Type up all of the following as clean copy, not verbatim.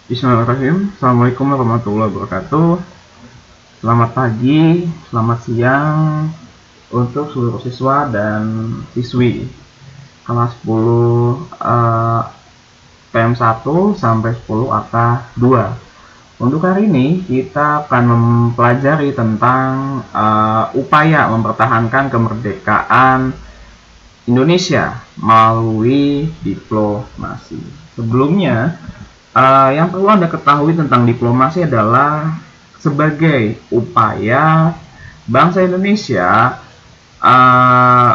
Bismillahirrahmanirrahim. Assalamualaikum warahmatullahi wabarakatuh. Selamat pagi, selamat siang untuk seluruh siswa dan siswi kelas 10 PM1 sampai 10 AK 2. Untuk hari ini kita akan mempelajari tentang upaya mempertahankan kemerdekaan Indonesia melalui diplomasi. Sebelumnya, yang perlu Anda ketahui tentang diplomasi adalah sebagai upaya bangsa Indonesia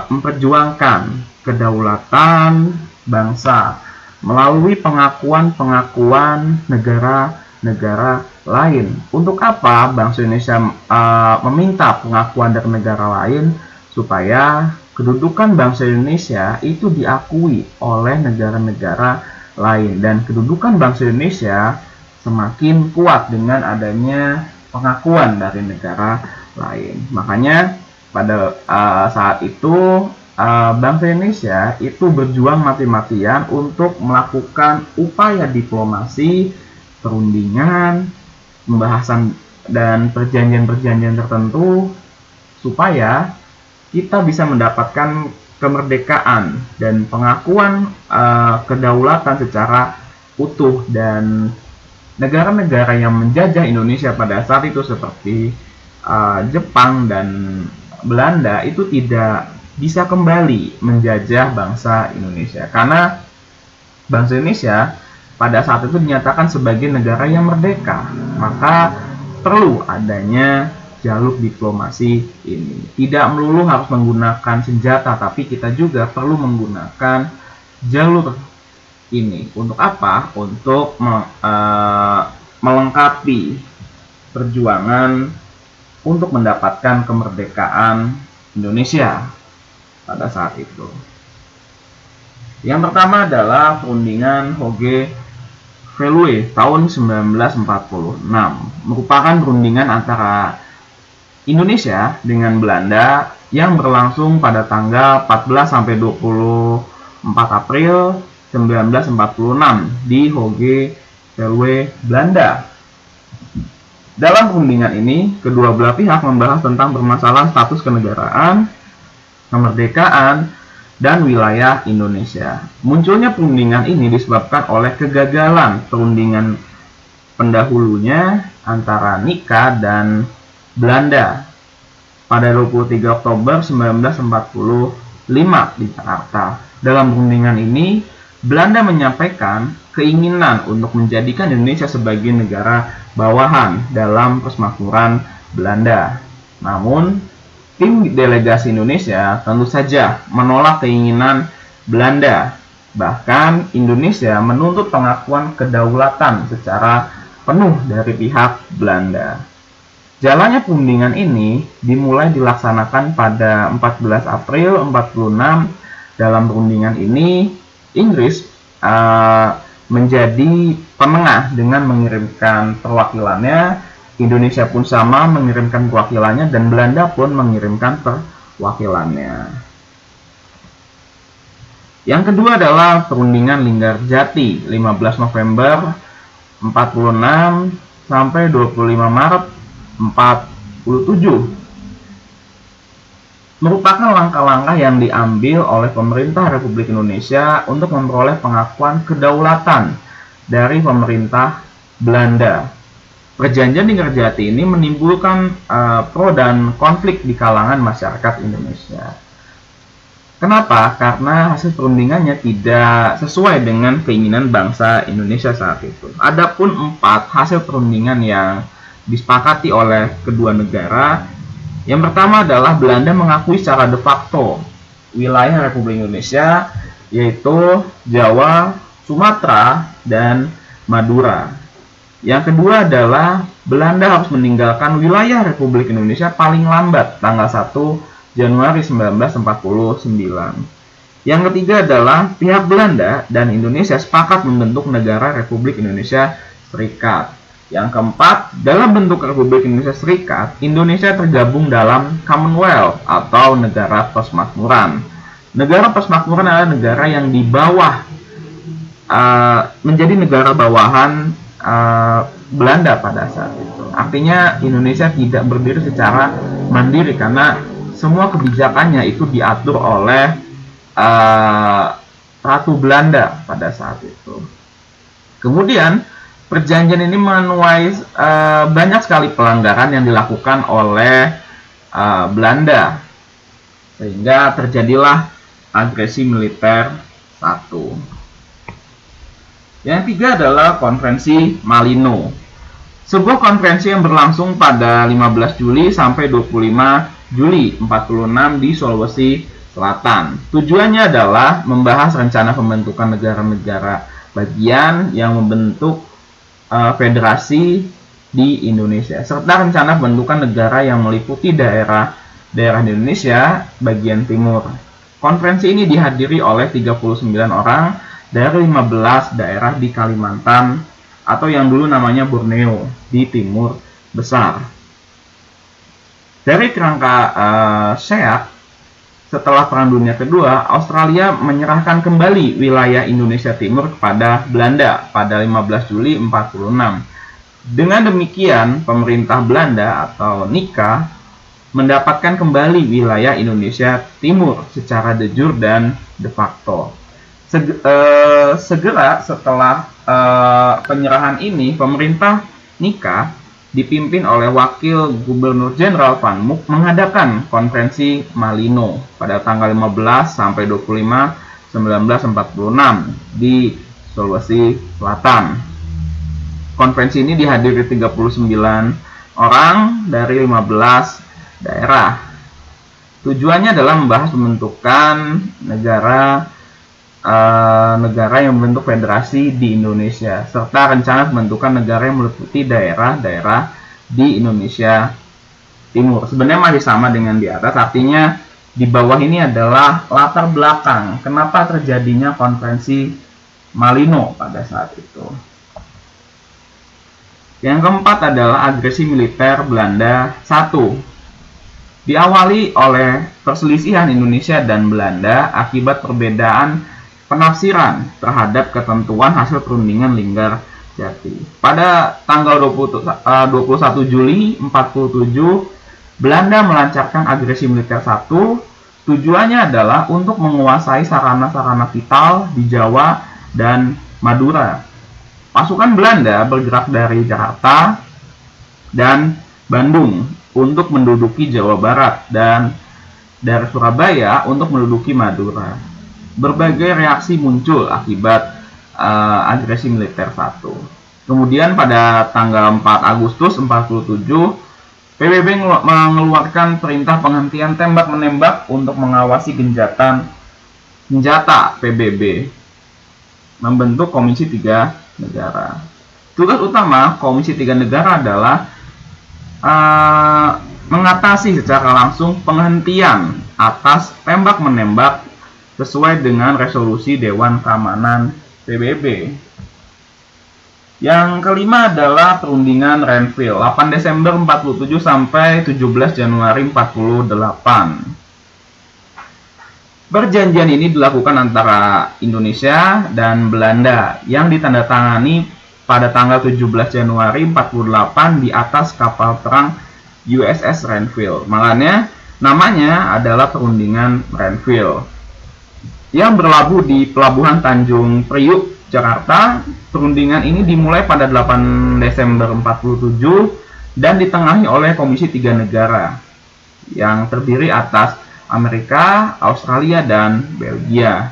memperjuangkan kedaulatan bangsa melalui pengakuan-pengakuan negara-negara lain. Untuk apa bangsa Indonesia meminta pengakuan dari negara lain? Supaya kedudukan bangsa Indonesia itu diakui oleh negara-negara lain, dan kedudukan bangsa Indonesia semakin kuat dengan adanya pengakuan dari negara lain. Makanya pada saat itu bangsa Indonesia itu berjuang mati-matian untuk melakukan upaya diplomasi, perundingan, pembahasan dan perjanjian-perjanjian tertentu supaya kita bisa mendapatkan kemerdekaan dan pengakuan kedaulatan secara utuh, dan negara-negara yang menjajah Indonesia pada saat itu seperti Jepang dan Belanda itu tidak bisa kembali menjajah bangsa Indonesia, karena bangsa Indonesia pada saat itu dinyatakan sebagai negara yang merdeka. Maka perlu adanya jalur diplomasi ini. Tidak melulu harus menggunakan senjata, tapi kita juga perlu menggunakan jalur ini. Untuk apa? Untuk melengkapi perjuangan untuk mendapatkan kemerdekaan Indonesia pada saat itu. Yang pertama adalah perundingan Hoge-Veluwe tahun 1946, merupakan perundingan antara Indonesia dengan Belanda yang berlangsung pada tanggal 14 sampai 24 April 1946 di Hoge-Veluwe, Belanda. Dalam perundingan ini, kedua belah pihak membahas tentang permasalahan status kenegaraan, kemerdekaan, dan wilayah Indonesia. Munculnya perundingan ini disebabkan oleh kegagalan perundingan pendahulunya antara Nika dan Belanda pada 23 Oktober 1945 di Jakarta. Dalam perundingan ini, Belanda menyampaikan keinginan untuk menjadikan Indonesia sebagai negara bawahan dalam persemakmuran Belanda. Namun, tim delegasi Indonesia tentu saja menolak keinginan Belanda. Bahkan, Indonesia menuntut pengakuan kedaulatan secara penuh dari pihak Belanda. Jalannya perundingan ini dimulai dilaksanakan pada 14 April 46. Dalam perundingan ini, Inggris menjadi penengah dengan mengirimkan perwakilannya, Indonesia pun sama mengirimkan perwakilannya, dan Belanda pun mengirimkan perwakilannya. Yang kedua adalah perundingan Linggarjati 15 November 46 sampai 25 Maret 47, merupakan langkah-langkah yang diambil oleh pemerintah Republik Indonesia untuk memperoleh pengakuan kedaulatan dari pemerintah Belanda. Perjanjian Linggarjati ini menimbulkan pro dan konflik di kalangan masyarakat Indonesia. Kenapa? Karena hasil perundingannya tidak sesuai dengan keinginan bangsa Indonesia saat itu. Adapun 4 hasil perundingan yang disepakati oleh kedua negara. Yang pertama adalah Belanda mengakui secara de facto wilayah Republik Indonesia, yaitu Jawa, Sumatera, dan Madura. Yang kedua adalah Belanda harus meninggalkan wilayah Republik Indonesia paling lambat tanggal 1 Januari 1949. Yang ketiga adalah pihak Belanda dan Indonesia sepakat membentuk negara Republik Indonesia Serikat. Yang keempat, dalam bentuk Republik Indonesia Serikat, Indonesia tergabung dalam Commonwealth atau negara persemakmuran. Negara persemakmuran adalah negara yang di bawah menjadi negara bawahan Belanda pada saat itu. Artinya Indonesia tidak berdiri secara mandiri karena semua kebijakannya itu diatur oleh Ratu Belanda pada saat itu. Kemudian perjanjian ini menuai banyak sekali pelanggaran yang dilakukan oleh Belanda, sehingga terjadilah agresi militer 1. Yang ketiga adalah Konferensi Malino. Sebuah konferensi yang berlangsung pada 15 Juli sampai 25 Juli 46 di Sulawesi Selatan. Tujuannya adalah membahas rencana pembentukan negara-negara bagian yang membentuk federasi di Indonesia, serta rencana pembentukan negara yang meliputi daerah di Indonesia bagian timur. Konferensi ini dihadiri oleh 39 orang dari 15 daerah di Kalimantan atau yang dulu namanya Borneo di Timur Besar. Dari kerangka SEAT, setelah Perang Dunia Kedua, Australia menyerahkan kembali wilayah Indonesia Timur kepada Belanda pada 15 Juli 46. Dengan demikian, pemerintah Belanda atau NICA mendapatkan kembali wilayah Indonesia Timur secara de jure dan de facto. Segera setelah penyerahan ini, pemerintah NICA dipimpin oleh Wakil Gubernur Jenderal Van Mook mengadakan Konferensi Malino pada tanggal 15 sampai 25 1946 di Sulawesi Selatan. Konferensi ini dihadiri 39 orang dari 15 daerah. Tujuannya adalah membahas pembentukan negara yang membentuk federasi di Indonesia, serta rencana pembentukan negara yang meliputi daerah-daerah di Indonesia Timur. Sebenarnya masih sama dengan di atas, artinya di bawah ini adalah latar belakang kenapa terjadinya Konferensi Malino pada saat itu. Yang keempat adalah agresi militer Belanda 1. Diawali oleh perselisihan Indonesia dan Belanda akibat perbedaan penafsiran terhadap ketentuan hasil perundingan Linggarjati. Pada tanggal 21 Juli 47, Belanda melancarkan agresi militer 1. Tujuannya adalah untuk menguasai sarana-sarana vital di Jawa dan Madura. Pasukan Belanda bergerak dari Jakarta dan Bandung untuk menduduki Jawa Barat dan dari Surabaya untuk menduduki Madura. Berbagai reaksi muncul akibat agresi militer 1. Kemudian pada tanggal 4 Agustus 47, PBB mengeluarkan perintah penghentian tembak-menembak untuk mengawasi gencatan senjata PBB, membentuk Komisi 3 Negara. Tugas utama Komisi 3 Negara adalah mengatasi secara langsung penghentian atas tembak-menembak sesuai dengan resolusi Dewan Keamanan PBB. Yang kelima adalah perundingan Renville 8 Desember 47 sampai 17 Januari 48. Perjanjian ini dilakukan antara Indonesia dan Belanda yang ditandatangani pada tanggal 17 Januari 48 di atas kapal perang USS Renville. Makanya namanya adalah perundingan Renville. Yang berlabuh di Pelabuhan Tanjung Priuk, Jakarta. Perundingan ini dimulai pada 8 Desember 47 dan ditengahi oleh Komisi 3 Negara yang terdiri atas Amerika, Australia, dan Belgia.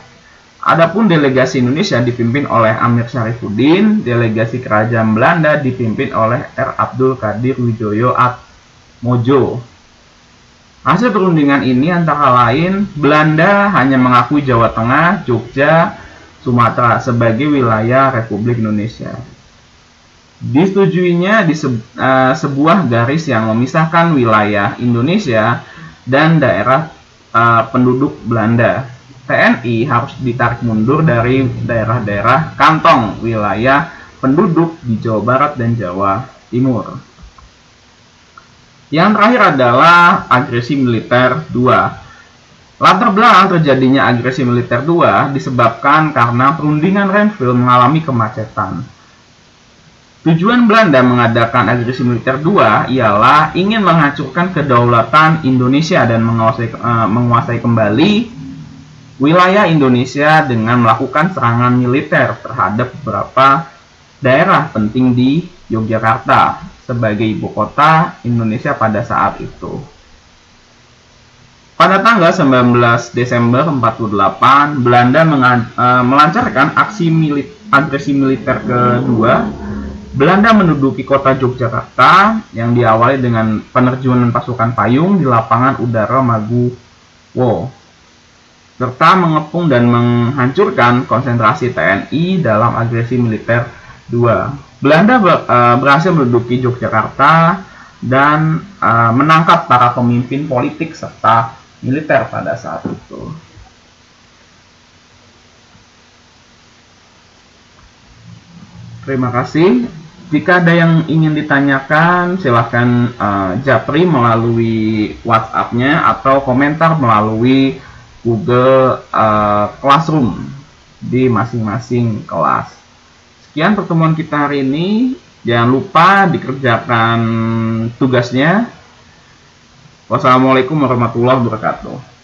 Adapun delegasi Indonesia dipimpin oleh Amir Syarifuddin, delegasi Kerajaan Belanda dipimpin oleh R. Abdul Qadir Wijoyo Atmojo. Hasil perundingan ini antara lain Belanda hanya mengakui Jawa Tengah, Jogja, Sumatera sebagai wilayah Republik Indonesia. Disetujuinya di sebuah garis yang memisahkan wilayah Indonesia dan daerah penduduk Belanda. TNI harus ditarik mundur dari daerah-daerah kantong wilayah penduduk di Jawa Barat dan Jawa Timur. Yang terakhir adalah agresi militer 2. Latar belakang terjadinya agresi militer 2 disebabkan karena perundingan Renville mengalami kemacetan. Tujuan Belanda mengadakan agresi militer 2 ialah ingin menghancurkan kedaulatan Indonesia dan menguasai kembali wilayah Indonesia dengan melakukan serangan militer terhadap beberapa daerah penting di Yogyakarta sebagai ibu kota Indonesia pada saat itu. Pada tanggal 19 Desember 48, Belanda melancarkan agresi militer kedua. Belanda menduduki kota Yogyakarta yang diawali dengan penerjunan pasukan payung di lapangan udara Maguwo, serta mengepung dan menghancurkan konsentrasi TNI dalam agresi militer 2. Belanda berhasil menduduki Yogyakarta dan menangkap para pemimpin politik serta militer pada saat itu. Terima kasih. Jika ada yang ingin ditanyakan, silahkan japri melalui WhatsApp-nya atau komentar melalui Google Classroom di masing-masing kelas. Sekian pertemuan kita hari ini. Jangan lupa dikerjakan tugasnya. Wassalamualaikum warahmatullahi wabarakatuh.